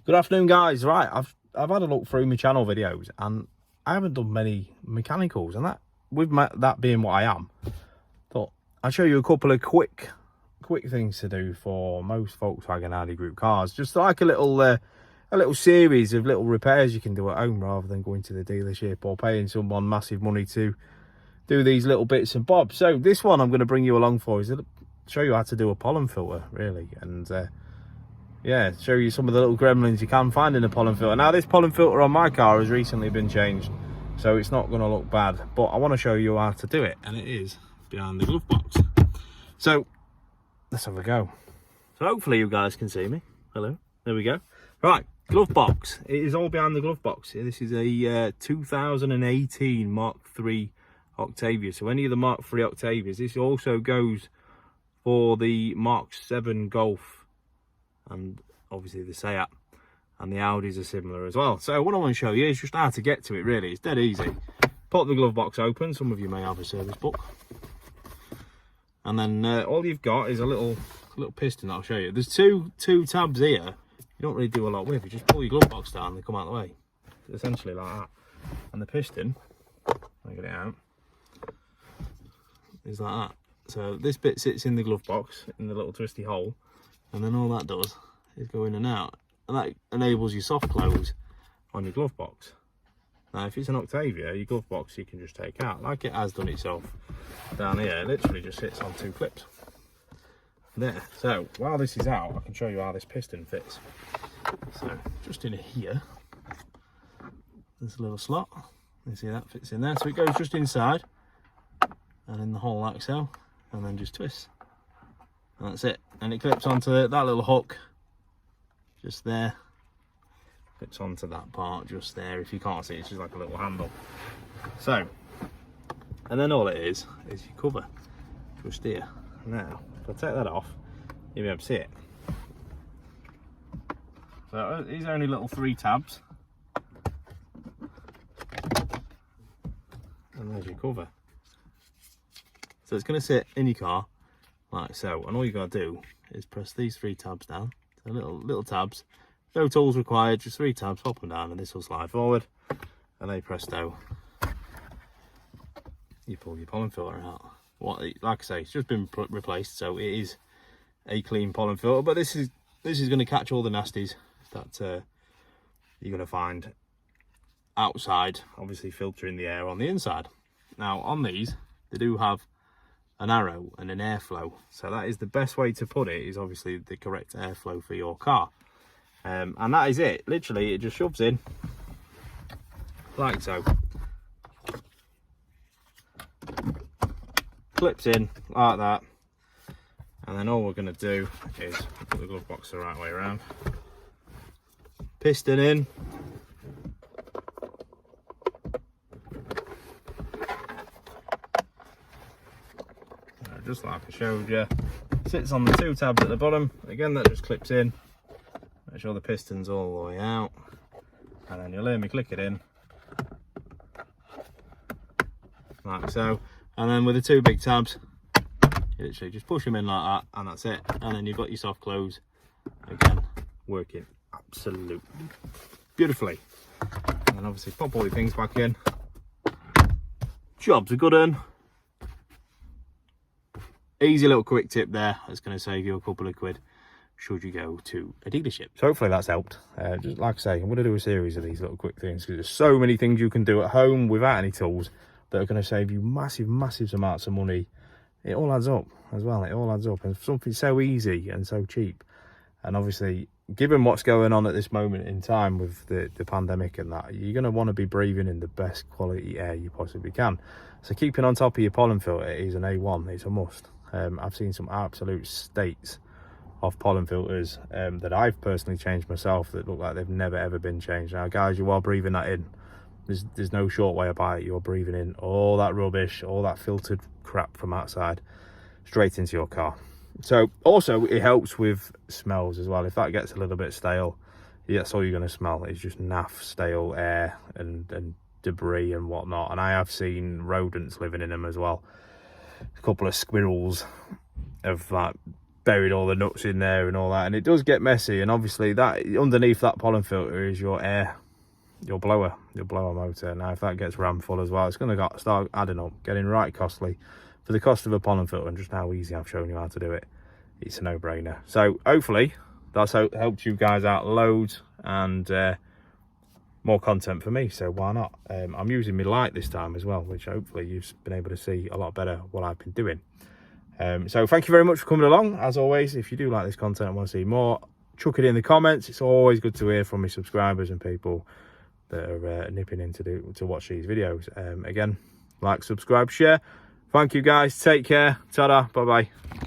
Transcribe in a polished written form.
Good afternoon, guys. Right, I've had a look through my channel videos and I haven't done many mechanicals, and that with that being what I am, thought I'll show you a couple of quick things to do for most Volkswagen Audi Group cars. Just like a little series of little repairs you can do at home rather than going to the dealership or paying someone massive money to do these little bits and bobs. So this one I'm going to bring you along for is to show you how to do a pollen filter, really, and yeah, show you some of the little gremlins you can find in a pollen filter. Now, this pollen filter on my car has recently been changed, so it's not going to look bad, but I want to show you how to do it, and it is behind the glove box. So let's have a go. So hopefully you guys can see me. Hello, there we go. Right, glove box. It is all behind the glove box. This is a 2018 Mk3 Octavia. So any of the Mk3 Octavias. This also goes for the Mark 7 Golf, and obviously the Seat and the Audis are similar as well. So what I want to show you is just how to get to it, really. It's dead easy. Pop the glove box open. Some of you may have a service book, and then all you've got is a little piston that I'll show you. There's two tabs here. You don't really do a lot with. You just pull your glove box down and they come out of the way, essentially like that. And the piston, I'll get it out, is like that. So this bit sits in the glove box in the little twisty hole, and then all that does is go in and out, and that enables your soft close on your glove box. Now if it's an Octavia, your glove box you can just take out, like it has done itself down here. It literally just sits on two clips there. So while this is out, I can show you how this piston fits. So just in here, there's a little slot. You see that fits in there, so it goes just inside and in the hole like so, and then just twists. And that's it, and it clips onto that little hook just there, clips onto that part just there. If you can't see, it's just like a little handle. So, and then all it is your cover just here. Now if I take that off, you'll be able to see it. So these are only little 3 tabs, and there's your cover. So it's going to sit in your car like so, and all you got to do is press these 3 tabs down. So little tabs, no tools required, just 3 tabs, pop them down, and this will slide forward, and they presto, you pull your pollen filter out. Like I say, it's just been replaced, so it is a clean pollen filter, but this is going to catch all the nasties that you're going to find outside, obviously filtering the air on the inside. Now on these, they do have an arrow and an airflow, so that is the best way to put it, is obviously the correct airflow for your car, and that is it. Literally it just shoves in like so, clips in like that, and then all we're going to do is put the glove box the right way around, piston in, just like I showed you. Sits on the 2 tabs at the bottom. Again, that just clips in. Make sure the piston's all the way out, and then you'll hear me click it in like so. And then with the 2 big tabs, you literally just push them in like that, and that's it. And then you've got your soft close again, working absolutely beautifully. And then obviously pop all your things back in. Job's a good one. Easy little quick tip there, that's going to save you a couple of quid should you go to a dealership. So hopefully that's helped. Just like I say, I'm going to do a series of these little quick things, because there's so many things you can do at home without any tools that are going to save you massive amounts of money. It all adds up as well. It all adds up, and something so easy and so cheap. And obviously, given what's going on at this moment in time with the pandemic and that, you're going to want to be breathing in the best quality air you possibly can. So keeping on top of your pollen filter is an A1. It's a must. I've seen some absolute states of pollen filters that I've personally changed myself that look like they've never ever been changed. Now guys, you are breathing that in. There's no short way about it. You're breathing in all that rubbish, all that filtered crap from outside straight into your car. So also it helps with smells as well. If that gets a little bit stale, that's all you're going to smell is just naff, stale air and debris and whatnot. And I have seen rodents living in them as well. A couple of squirrels have like buried all the nuts in there and all that, and it does get messy. And obviously that underneath that pollen filter is your air, your blower motor. Now if that gets rammed full as well, it's going to start adding up, getting right costly. For the cost of a pollen filter and just how easy I've shown you how to do it, it's a no-brainer. So hopefully that's helped you guys out loads, and more content for me, so why not? I'm using my light this time as well, which hopefully you've been able to see a lot better what I've been doing. So thank you very much for coming along. As always, if you do like this content and want to see more, chuck it in the comments. It's always good to hear from my subscribers and people that are nipping in to watch these videos. Again, like, subscribe, share. Thank you guys, take care, ta-da, bye bye.